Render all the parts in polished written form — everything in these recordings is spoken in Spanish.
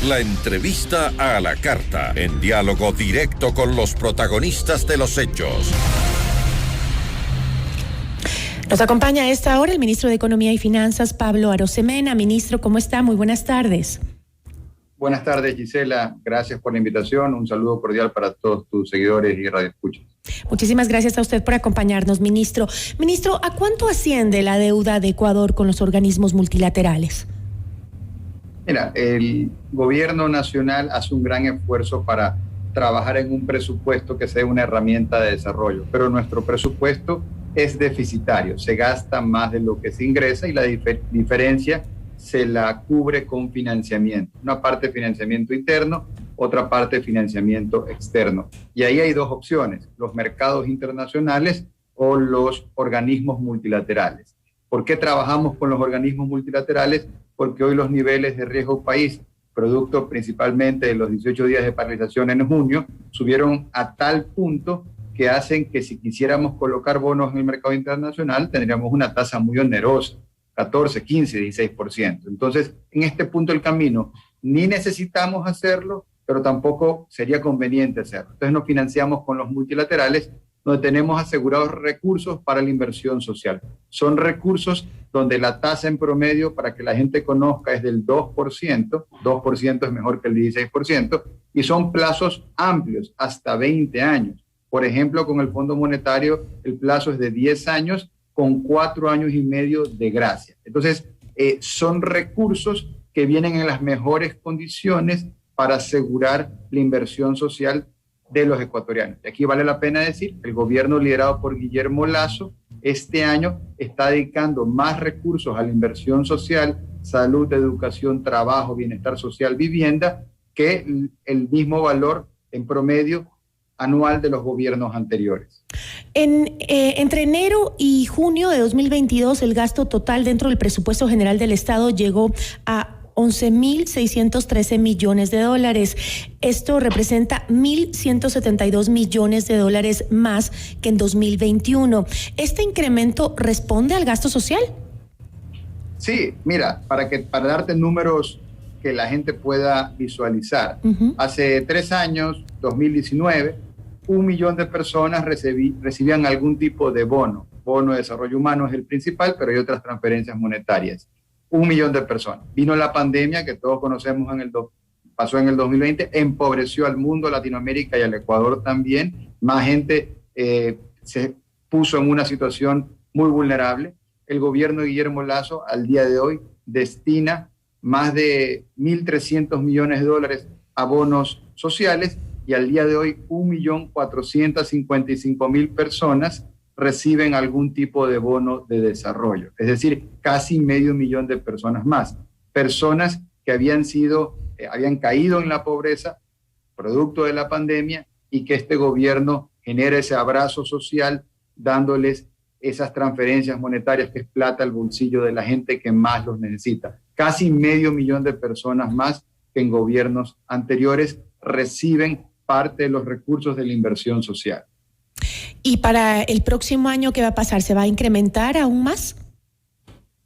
La entrevista a la carta, en diálogo directo con los protagonistas de los hechos. Nos acompaña a esta hora el ministro de Economía y Finanzas, Pablo Arosemena. Ministro, ¿cómo está? Muy buenas tardes. Buenas tardes, Gisela. Gracias por la invitación. Un saludo cordial para todos tus seguidores y radioescuchas. Muchísimas gracias a usted por acompañarnos, ministro. Ministro, ¿a cuánto asciende la deuda de Ecuador con los organismos multilaterales? Mira, el gobierno nacional hace un gran esfuerzo para trabajar en un presupuesto que sea una herramienta de desarrollo, pero nuestro presupuesto es deficitario, se gasta más de lo que se ingresa y la diferencia se la cubre con financiamiento. Una parte de financiamiento interno, otra parte de financiamiento externo. Y ahí hay dos opciones, los mercados internacionales o los organismos multilaterales. ¿Por qué trabajamos con los organismos multilaterales? Porque hoy los niveles de riesgo país, producto principalmente de los 18 días de paralización en junio, subieron a tal punto que hacen que si quisiéramos colocar bonos en el mercado internacional, tendríamos una tasa muy onerosa, 14, 15, 16%. Entonces, en este punto del camino, ni necesitamos hacerlo, pero tampoco sería conveniente hacerlo. Entonces nos financiamos con los multilaterales, donde tenemos asegurados recursos para la inversión social. Son recursos donde la tasa en promedio, para que la gente conozca, es del 2%, 2% es mejor que el 16%, y son plazos amplios, hasta 20 años. Por ejemplo, con el Fondo Monetario, el plazo es de 10 años, con 4 años y medio de gracia. Entonces, son recursos que vienen en las mejores condiciones para asegurar la inversión social de los ecuatorianos. Aquí vale la pena decir, el gobierno liderado por Guillermo Lasso este año está dedicando más recursos a la inversión social, salud, educación, trabajo, bienestar social, vivienda, que el mismo valor en promedio anual de los gobiernos anteriores. Entre enero y junio de 2022, el gasto total dentro del presupuesto general del Estado llegó a 11.613 millones de dólares. Esto representa 1.172 millones de dólares más que en 2021. ¿Este incremento responde al gasto social? Sí, mira, para darte números que la gente pueda visualizar. Hace 3 años, 2019, 1 millón de personas recibían algún tipo de bono. Bono de desarrollo humano es el principal, pero hay otras transferencias monetarias. 1 millón de personas. Vino la pandemia que todos conocemos, pasó en el 2020, empobreció al mundo, Latinoamérica y al Ecuador también. Más gente se puso en una situación muy vulnerable. El gobierno de Guillermo Lasso al día de hoy destina más de 1.300 millones de dólares a bonos sociales y al día de hoy 1.455.000 personas reciben algún tipo de bono de desarrollo, es decir, casi 500.000 de personas más. Personas que habían caído en la pobreza, producto de la pandemia, y que este gobierno genera ese abrazo social, dándoles esas transferencias monetarias que es plata al bolsillo de la gente que más los necesita. Casi 500.000 de personas más que en gobiernos anteriores reciben parte de los recursos de la inversión social. ¿Y para el próximo año qué va a pasar? ¿Se va a incrementar aún más?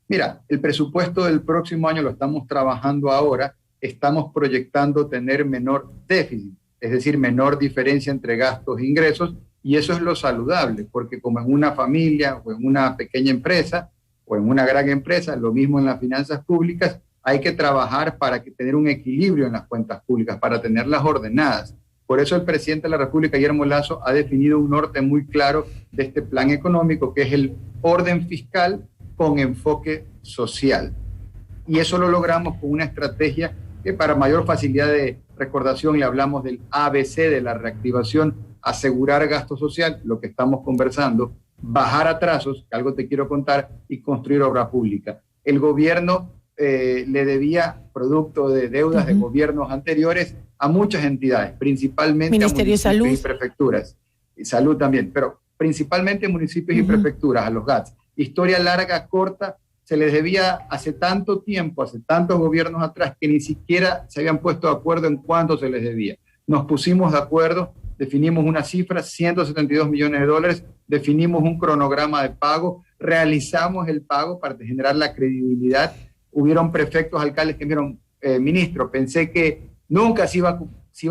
Mira, el presupuesto del próximo año lo estamos trabajando ahora. Estamos proyectando tener menor déficit, es decir, menor diferencia entre gastos e ingresos, y eso es lo saludable, porque como en una familia o en una pequeña empresa o en una gran empresa, lo mismo en las finanzas públicas, hay que trabajar para tener un equilibrio en las cuentas públicas, para tenerlas ordenadas. Por eso el presidente de la República, Guillermo Lasso, ha definido un norte muy claro de este plan económico, que es el orden fiscal con enfoque social. Y eso lo logramos con una estrategia que, para mayor facilidad de recordación, le hablamos del ABC de la reactivación: asegurar gasto social, lo que estamos conversando, bajar atrasos, que algo te quiero contar, y construir obra pública. El gobierno le debía, producto de deudas de gobiernos anteriores, a muchas entidades, principalmente Ministerio a municipios de Salud y prefecturas, y salud también, pero principalmente municipios y prefecturas, a los GATS. Historia larga, corta, se les debía hace tanto tiempo, hace tantos gobiernos atrás, que ni siquiera se habían puesto de acuerdo en cuánto se les debía. Nos pusimos de acuerdo, definimos una cifra, 172 millones de dólares, definimos un cronograma de pago, realizamos el pago para generar la credibilidad. Hubieron prefectos, alcaldes que me dijeron, ministro, pensé que Nunca se iba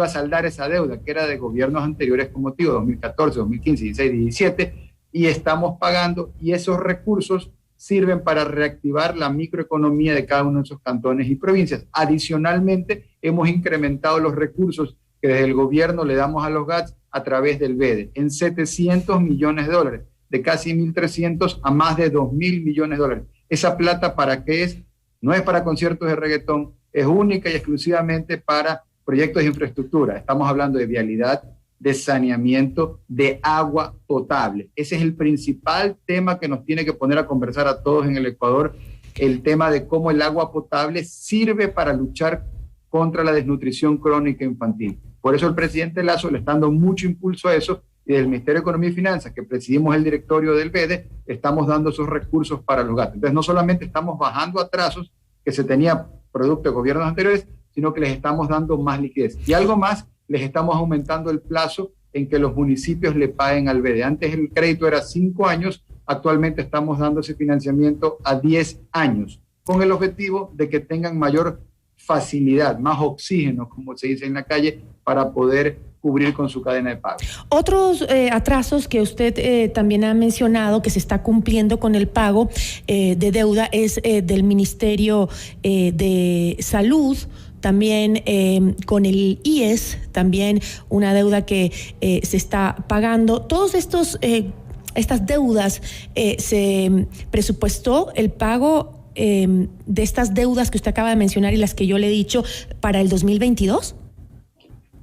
a saldar esa deuda, que era de gobiernos anteriores, como digo, 2014, 2015, 16, 17, y estamos pagando, y esos recursos sirven para reactivar la microeconomía de cada uno de esos cantones y provincias. Adicionalmente, hemos incrementado los recursos que desde el gobierno le damos a los GATS a través del BEDE, en 700 millones de dólares, de casi 1.300 a más de 2.000 millones de dólares. ¿Esa plata para qué es? No es para conciertos de reggaetón, es única y exclusivamente para proyectos de infraestructura. Estamos hablando de vialidad, de saneamiento, de agua potable. Ese es el principal tema que nos tiene que poner a conversar a todos en el Ecuador, el tema de cómo el agua potable sirve para luchar contra la desnutrición crónica infantil. Por eso el presidente Lasso le está dando mucho impulso a eso, y del Ministerio de Economía y Finanzas, que presidimos el directorio del BEDE, estamos dando esos recursos para los gastos. Entonces, no solamente estamos bajando atrasos que se tenía producto de gobiernos anteriores, sino que les estamos dando más liquidez. Y algo más, les estamos aumentando el plazo en que los municipios le paguen al BEDE. Antes el crédito era 5 años, actualmente estamos dando ese financiamiento a 10 años, con el objetivo de que tengan mayor facilidad, más oxígeno, como se dice en la calle, para poder cubrir con su cadena de pago. Otros atrasos que usted también ha mencionado que se está cumpliendo con el pago de deuda es del Ministerio de Salud, también con el IES, también una deuda que se está pagando. Todos estas deudas, se presupuestó el pago de estas deudas que usted acaba de mencionar y las que yo le he dicho para el 2022.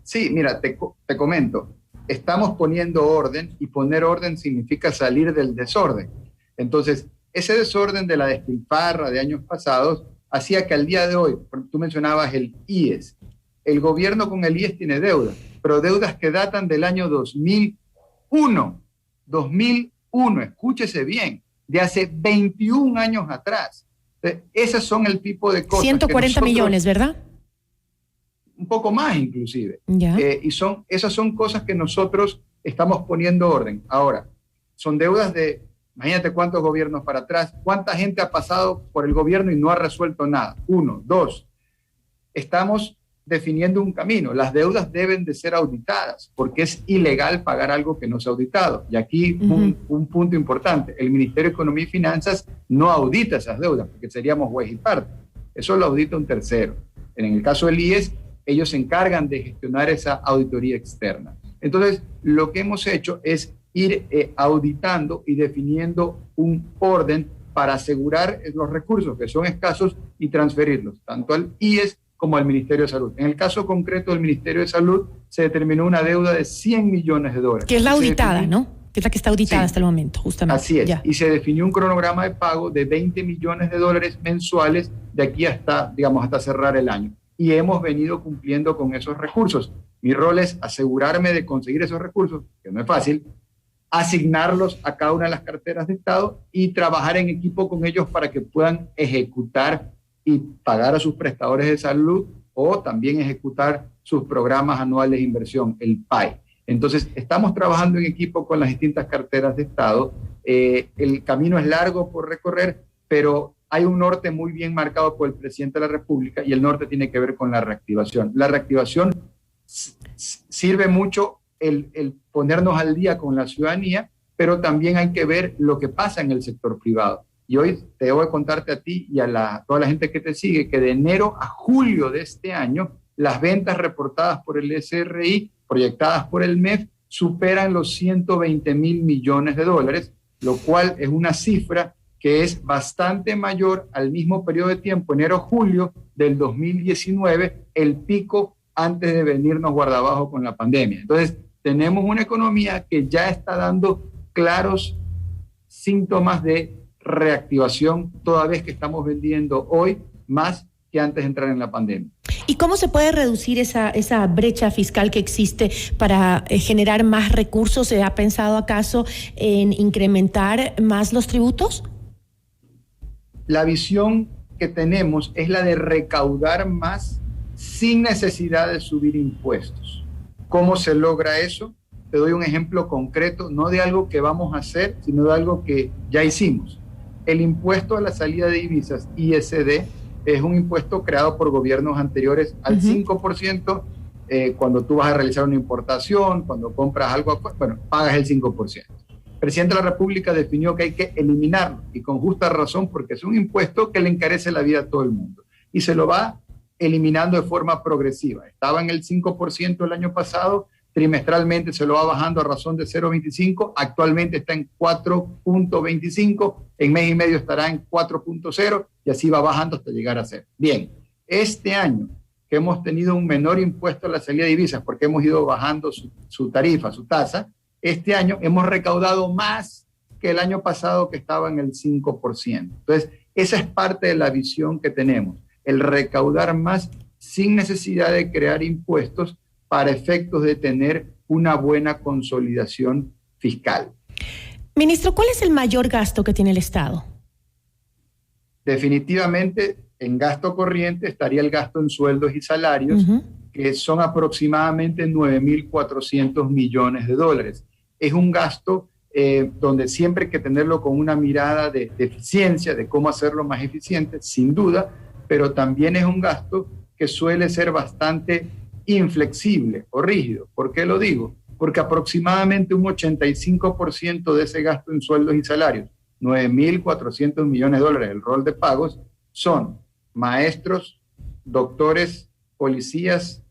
Sí, mira, te comento, estamos poniendo orden, y poner orden significa salir del desorden. Entonces, ese desorden de la despilfarra de años pasados hacía que al día de hoy, tú mencionabas el IES, el gobierno con el IES tiene deudas, pero deudas que datan del año 2001, escúchese bien, de hace 21 años atrás. Esas son el tipo de cosas 140 millones, ¿verdad? Un poco más inclusive. Ya. Esas son cosas que nosotros estamos poniendo orden. Ahora, son deudas de, imagínate cuántos gobiernos para atrás, cuánta gente ha pasado por el gobierno y no ha resuelto nada. 1, 2, estamos definiendo un camino. Las deudas deben de ser auditadas porque es ilegal pagar algo que no se ha auditado. Y aquí un punto importante, el Ministerio de Economía y Finanzas no audita esas deudas porque seríamos juez y parte. Eso lo audita un tercero. En el caso del IES, ellos se encargan de gestionar esa auditoría externa. Entonces, lo que hemos hecho es ir auditando y definiendo un orden para asegurar los recursos que son escasos y transferirlos tanto al IES como al Ministerio de Salud. En el caso concreto del Ministerio de Salud, se determinó una deuda de 100 millones de dólares. Que es la auditada, ¿no? Que es la que está auditada, sí, hasta el momento, justamente. Así es. Ya. Y se definió un cronograma de pago de 20 millones de dólares mensuales de aquí hasta, digamos, hasta cerrar el año. Y hemos venido cumpliendo con esos recursos. Mi rol es asegurarme de conseguir esos recursos, que no es fácil, asignarlos a cada una de las carteras de Estado y trabajar en equipo con ellos para que puedan ejecutar y pagar a sus prestadores de salud o también ejecutar sus programas anuales de inversión, el PAE. Entonces, estamos trabajando en equipo con las distintas carteras de Estado. El camino es largo por recorrer, pero hay un norte muy bien marcado por el presidente de la República y el norte tiene que ver con la reactivación. La reactivación sirve mucho el ponernos al día con la ciudadanía, pero también hay que ver lo que pasa en el sector privado. Y hoy te debo de contarte a ti y a toda la gente que te sigue que de enero a julio de este año, las ventas reportadas por el SRI, proyectadas por el MEF, superan los 120.000 millones de dólares, lo cual es una cifra que es bastante mayor al mismo periodo de tiempo, enero-julio del 2019, el pico antes de venirnos guardabajo con la pandemia. Entonces, tenemos una economía que ya está dando claros síntomas de reactivación, toda vez que estamos vendiendo hoy más que antes de entrar en la pandemia. ¿Y cómo se puede reducir esa brecha fiscal que existe para generar más recursos? ¿Se ha pensado acaso en incrementar más los tributos? La visión que tenemos es la de recaudar más sin necesidad de subir impuestos. ¿Cómo se logra eso? Te doy un ejemplo concreto, no de algo que vamos a hacer, sino de algo que ya hicimos. El impuesto a la salida de divisas, ISD, es un impuesto creado por gobiernos anteriores al 5%. Cuando tú vas a realizar una importación, cuando compras algo, bueno, pagas el 5%. El presidente de la República definió que hay que eliminarlo, y con justa razón, porque es un impuesto que le encarece la vida a todo el mundo. Y se lo va eliminando de forma progresiva. Estaba en el 5% el año pasado, trimestralmente se lo va bajando a razón de 0,25, actualmente está en 4,25, en mes y medio estará en 4,0 y así va bajando hasta llegar a 0. Bien, este año que hemos tenido un menor impuesto a la salida de divisas porque hemos ido bajando su tarifa, su tasa, este año hemos recaudado más que el año pasado, que estaba en el 5%. Entonces, esa es parte de la visión que tenemos, el recaudar más sin necesidad de crear impuestos para efectos de tener una buena consolidación fiscal. Ministro, ¿cuál es el mayor gasto que tiene el Estado? Definitivamente, en gasto corriente estaría el gasto en sueldos y salarios, que son aproximadamente 9.400 millones de dólares. Es un gasto donde siempre hay que tenerlo con una mirada de eficiencia, de cómo hacerlo más eficiente, sin duda, pero también es un gasto que suele ser bastante inflexible o rígido. ¿Por qué lo digo? Porque aproximadamente un 85% de ese gasto en sueldos y salarios, 9.400 millones de dólares, el rol de pagos, son maestros, doctores, policías,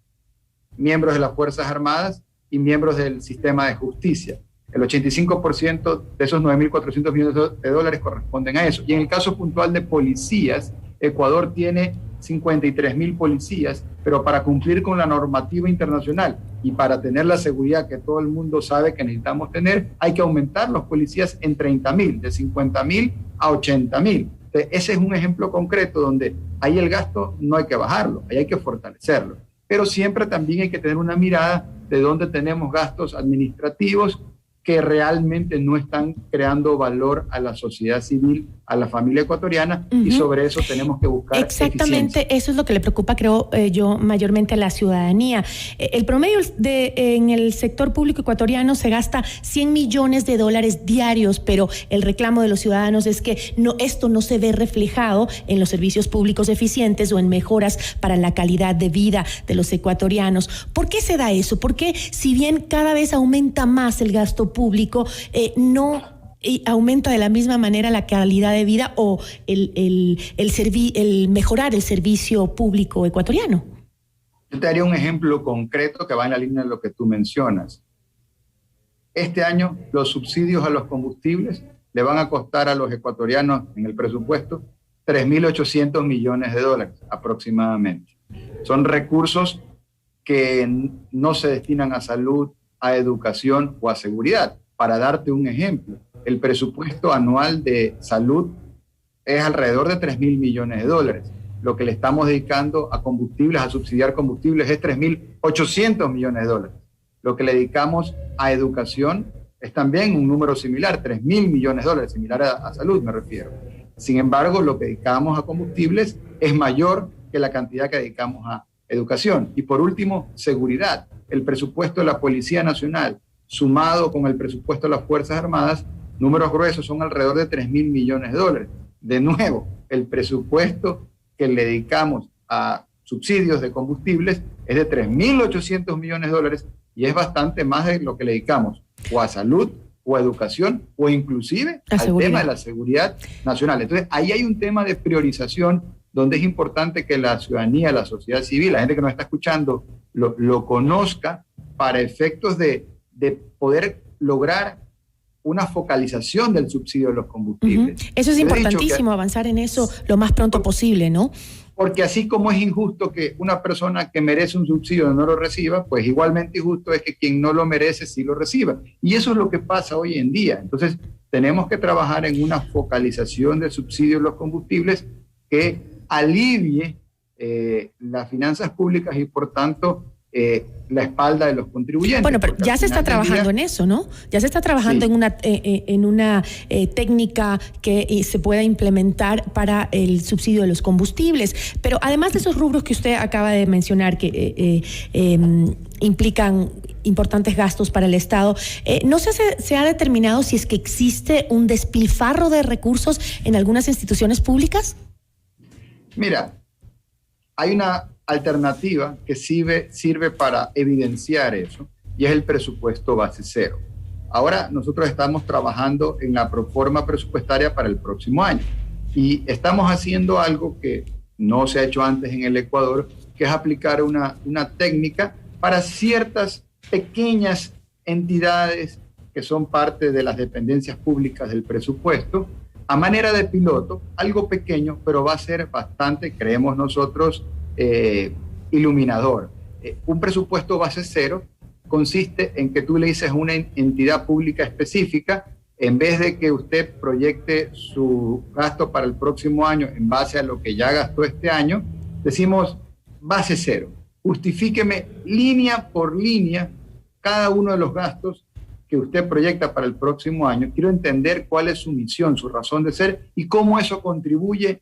miembros de las Fuerzas Armadas y miembros del sistema de justicia. El 85% de esos 9.400 millones de dólares corresponden a eso. Y en el caso puntual de policías, Ecuador tiene 53.000 policías, pero para cumplir con la normativa internacional y para tener la seguridad que todo el mundo sabe que necesitamos tener, hay que aumentar los policías en 30.000, de 50.000 a 80.000. Ese es un ejemplo concreto donde ahí el gasto no hay que bajarlo, ahí hay que fortalecerlo. Pero siempre también hay que tener una mirada de dónde tenemos gastos administrativos que realmente no están creando valor a la sociedad civil, a la familia ecuatoriana, y sobre eso tenemos que buscar exactamente eficiencia. Eso es lo que le preocupa, creo yo, mayormente a la ciudadanía. El promedio en el sector público ecuatoriano se gasta 100 millones de dólares diarios, pero el reclamo de los ciudadanos es que esto no se ve reflejado en los servicios públicos eficientes o en mejoras para la calidad de vida de los ecuatorianos. ¿Por qué se da eso? ¿Por qué, si bien cada vez aumenta más el gasto público, no aumenta de la misma manera la calidad de vida o el mejorar el servicio público ecuatoriano? Yo te daría un ejemplo concreto que va en la línea de lo que tú mencionas. Este año los subsidios a los combustibles le van a costar a los ecuatorianos en el presupuesto 3.800 millones de dólares aproximadamente. Son recursos que no se destinan a salud, a educación o a seguridad. Para darte un ejemplo, el presupuesto anual de salud es alrededor de 3.000 millones de dólares. Lo que le estamos dedicando a combustibles, a subsidiar combustibles, es 3.800 millones de dólares. Lo que le dedicamos a educación es también un número similar, 3.000 millones de dólares, similar a salud me refiero. Sin embargo, lo que dedicamos a combustibles es mayor que la cantidad que dedicamos a educación. Y por último, seguridad. El presupuesto de la Policía Nacional, sumado con el presupuesto de las Fuerzas Armadas, números gruesos, son alrededor de 3.000 millones de dólares. De nuevo, el presupuesto que le dedicamos a subsidios de combustibles es de 3.800 millones de dólares y es bastante más de lo que le dedicamos o a salud o a educación o inclusive al tema de la seguridad nacional. Entonces, ahí hay un tema de priorización donde es importante que la ciudadanía, la sociedad civil, la gente que nos está escuchando, lo conozca para efectos de poder lograr una focalización del subsidio de los combustibles. Eso es importantísimo, avanzar en eso lo más pronto posible, ¿no? Porque así como es injusto que una persona que merece un subsidio no lo reciba, pues igualmente injusto es que quien no lo merece sí lo reciba. Y eso es lo que pasa hoy en día. Entonces, tenemos que trabajar en una focalización del subsidio de los combustibles que alivie las finanzas públicas y, por tanto, la espalda de los contribuyentes. Bueno, pero ya se está trabajando en eso, ¿no? Ya se está trabajando en una técnica que se pueda implementar para el subsidio de los combustibles. Pero además de esos rubros que usted acaba de mencionar que implican importantes gastos para el Estado, ¿no se ha determinado si es que existe un despilfarro de recursos en algunas instituciones públicas? Mira, hay una alternativa que sirve para evidenciar eso, y es el presupuesto base cero. Ahora nosotros estamos trabajando en la proforma presupuestaria para el próximo año y estamos haciendo algo que no se ha hecho antes en el Ecuador, que es aplicar una técnica para ciertas pequeñas entidades que son parte de las dependencias públicas del presupuesto, a manera de piloto, algo pequeño, pero va a ser bastante, creemos nosotros, iluminador. Un presupuesto base cero consiste en que tú le dices a una entidad pública específica, en vez de que usted proyecte su gasto para el próximo año en base a lo que ya gastó este año, decimos base cero. Justifíqueme línea por línea cada uno de los gastos que usted proyecta para el próximo año. Quiero entender cuál es su misión, su razón de ser y cómo eso contribuye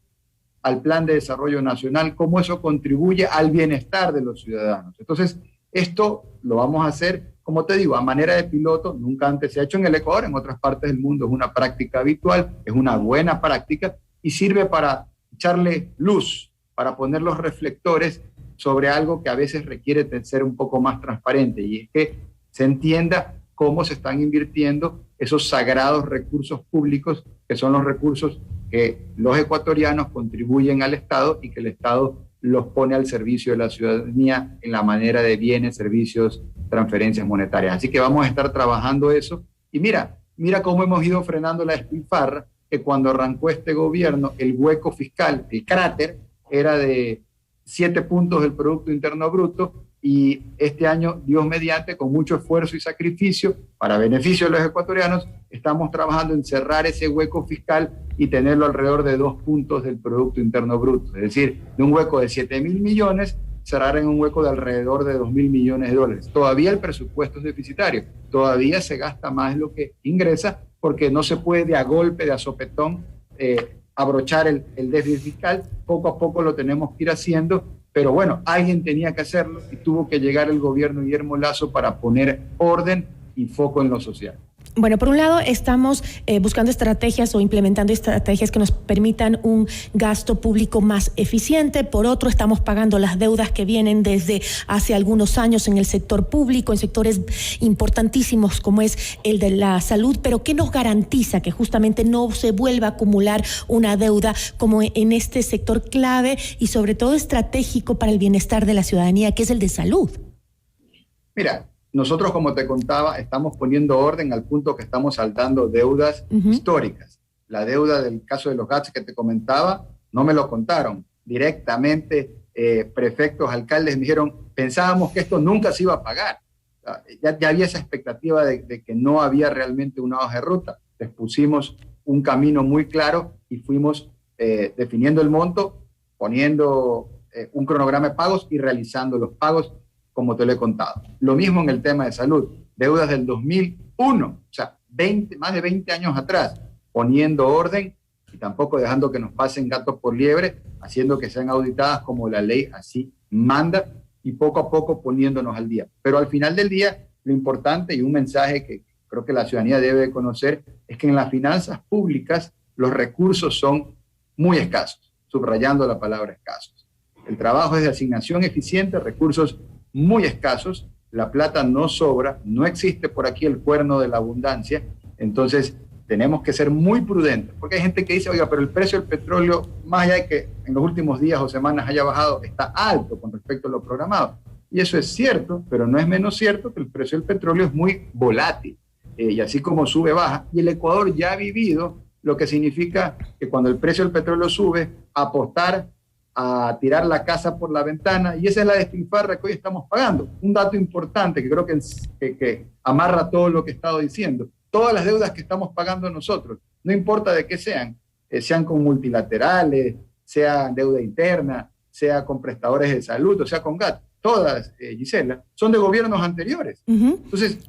al Plan de Desarrollo Nacional, cómo eso contribuye al bienestar de los ciudadanos. Entonces, esto lo vamos a hacer, como te digo, a manera de piloto. Nunca antes se ha hecho en el Ecuador, en otras partes del mundo es una práctica habitual, es una buena práctica y sirve para echarle luz, para poner los reflectores sobre algo que a veces requiere ser un poco más transparente, y es que se entienda cómo se están invirtiendo esos sagrados recursos públicos, que son los recursos que los ecuatorianos contribuyen al Estado y que el Estado los pone al servicio de la ciudadanía en la manera de bienes, servicios, transferencias monetarias. Así que vamos a estar trabajando eso. Y mira cómo hemos ido frenando la despilfarra, que cuando arrancó este gobierno, el hueco fiscal, el cráter, era de 7 puntos del Producto Interno Bruto, y este año, Dios mediante, con mucho esfuerzo y sacrificio, para beneficio de los ecuatorianos, estamos trabajando en cerrar ese hueco fiscal y tenerlo alrededor de 2 puntos del Producto Interno Bruto. Es decir, de un hueco de 7.000 millones, cerrar en un hueco de alrededor de 2.000 millones de dólares. Todavía el presupuesto es deficitario, todavía se gasta más de lo que ingresa, porque no se puede de a golpe, de a sopetón, abrochar el déficit fiscal. Poco a poco lo tenemos que ir haciendo, pero bueno, alguien tenía que hacerlo y tuvo que llegar el gobierno de Guillermo Lasso para poner orden y foco en lo social. Bueno, por un lado estamos buscando estrategias o implementando estrategias que nos permitan un gasto público más eficiente. Por otro, estamos pagando las deudas que vienen desde hace algunos años en el sector público, en sectores importantísimos como es el de la salud. Pero ¿qué nos garantiza que justamente no se vuelva a acumular una deuda como en este sector clave y sobre todo estratégico para el bienestar de la ciudadanía, que es el de salud? Mira, nosotros, como te contaba, estamos poniendo orden al punto que estamos saldando deudas históricas. La deuda del caso de los GATS que te comentaba, no me lo contaron. Directamente, prefectos, alcaldes me dijeron, pensábamos que esto nunca se iba a pagar. Ya había esa expectativa de que no había realmente una hoja de ruta. Les pusimos un camino muy claro y fuimos definiendo el monto, poniendo un cronograma de pagos y realizando los pagos, como te lo he contado. Lo mismo en el tema de salud, deudas del 2001, o sea, más de 20 años atrás, poniendo orden y tampoco dejando que nos pasen gatos por liebre, haciendo que sean auditadas como la ley así manda y poco a poco poniéndonos al día. Pero al final del día, lo importante y un mensaje que creo que la ciudadanía debe conocer es que en las finanzas públicas los recursos son muy escasos, subrayando la palabra escasos. El trabajo es de asignación eficiente, recursos muy escasos, la plata no sobra, no existe por aquí el cuerno de la abundancia, entonces tenemos que ser muy prudentes, porque hay gente que dice, oiga, pero el precio del petróleo, más allá de que en los últimos días o semanas haya bajado, está alto con respecto a lo programado. Y eso es cierto, pero no es menos cierto que el precio del petróleo es muy volátil, y así como sube, baja, y el Ecuador ya ha vivido lo que significa que cuando el precio del petróleo sube, apostar a tirar la casa por la ventana, y esa es la despilfarra que hoy estamos pagando. Un dato importante que creo que amarra todo lo que he estado diciendo. Todas las deudas que estamos pagando nosotros, no importa de qué sean con multilaterales, sea deuda interna, sea con prestadores de salud, o sea con GAT, todas, Gisela, son de gobiernos anteriores. Entonces,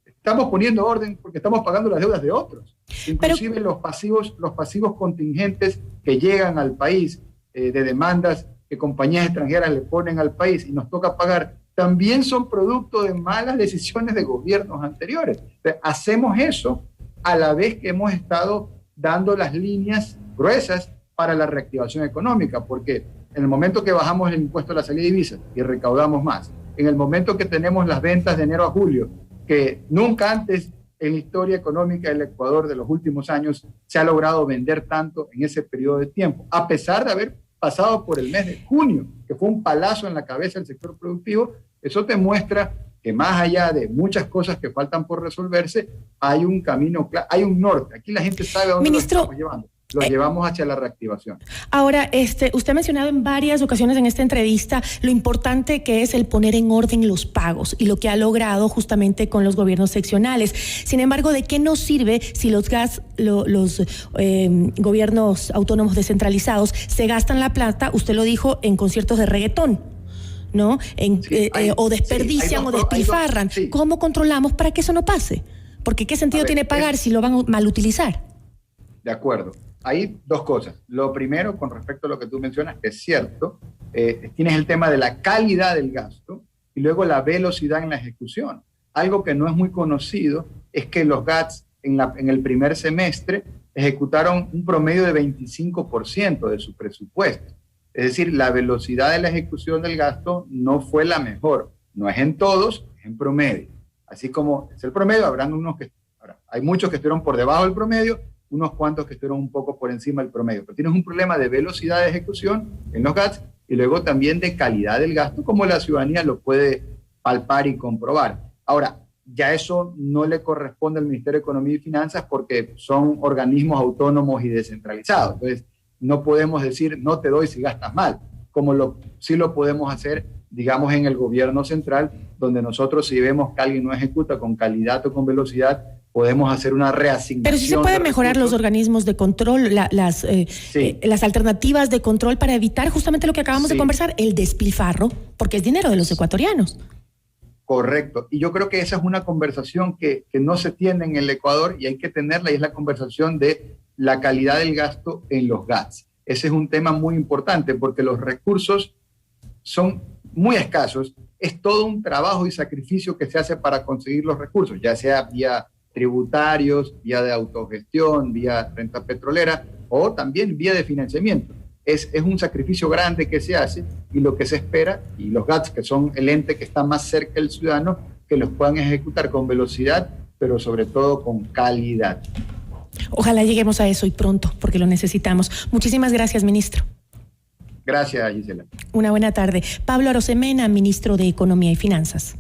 estamos poniendo orden porque estamos pagando las deudas de otros. Inclusive los pasivos contingentes que llegan al país, de demandas que compañías extranjeras le ponen al país y nos toca pagar, también son producto de malas decisiones de gobiernos anteriores. Entonces, hacemos eso a la vez que hemos estado dando las líneas gruesas para la reactivación económica, porque En el momento que bajamos el impuesto a la salida de divisas y recaudamos más, en el momento que tenemos las ventas de enero a julio, que nunca antes en la historia económica del Ecuador de los últimos años se ha logrado vender tanto en ese periodo de tiempo, a pesar de haber pasado por el mes de junio, que fue un palazo en la cabeza del sector productivo. Eso te muestra que más allá de muchas cosas que faltan por resolverse, hay un camino claro, hay un norte. Aquí la gente sabe a dónde lo estamos llevando. Lo llevamos hacia la reactivación. Ahora, usted ha mencionado en varias ocasiones en esta entrevista lo importante que es el poner en orden los pagos y lo que ha logrado justamente con los gobiernos seccionales. Sin embargo, ¿de qué nos sirve si los gobiernos autónomos descentralizados se gastan la plata, usted lo dijo, en conciertos de reggaetón, ¿no? O desperdician o despilfarran? ¿Cómo controlamos para que eso no pase? Porque ¿qué sentido tiene pagar si lo van a malutilizar? De acuerdo. Hay dos cosas. Lo primero, con respecto a lo que tú mencionas, que es cierto, tienes el tema de la calidad del gasto y luego la velocidad en la ejecución. Algo que no es muy conocido es que los GATS en el primer semestre ejecutaron un promedio de 25% de su presupuesto. Es decir, la velocidad de la ejecución del gasto no fue la mejor. No es en todos, es en promedio. Así como es el promedio, hay muchos que estuvieron por debajo del promedio, unos cuantos que estuvieron un poco por encima del promedio. Pero tienes un problema de velocidad de ejecución en los GATS y luego también de calidad del gasto, como la ciudadanía lo puede palpar y comprobar. Ahora, ya eso no le corresponde al Ministerio de Economía y Finanzas porque son organismos autónomos y descentralizados. Entonces, no podemos decir, no te doy si gastas mal, como sí lo podemos hacer, digamos, en el gobierno central, donde nosotros si vemos que alguien no ejecuta con calidad o con velocidad, podemos hacer una reasignación. Pero sí se puede mejorar los organismos de control, las alternativas de control para evitar justamente lo que acabamos de conversar, el despilfarro, porque es dinero de los ecuatorianos. Correcto. Y yo creo que esa es una conversación que no se tiene en el Ecuador y hay que tenerla, y es la conversación de la calidad del gasto en los GATS. Ese es un tema muy importante porque los recursos son muy escasos. Es todo un trabajo y sacrificio que se hace para conseguir los recursos, ya sea vía tributarios, vía de autogestión, vía renta petrolera o también vía de financiamiento. Es un sacrificio grande que se hace y lo que se espera, y los GATS, que son el ente que está más cerca del ciudadano, que los puedan ejecutar con velocidad, pero sobre todo con calidad. Ojalá lleguemos a eso y pronto, porque lo necesitamos. Muchísimas gracias, ministro. Gracias, Gisela. Una buena tarde. Pablo Arosemena, ministro de Economía y Finanzas.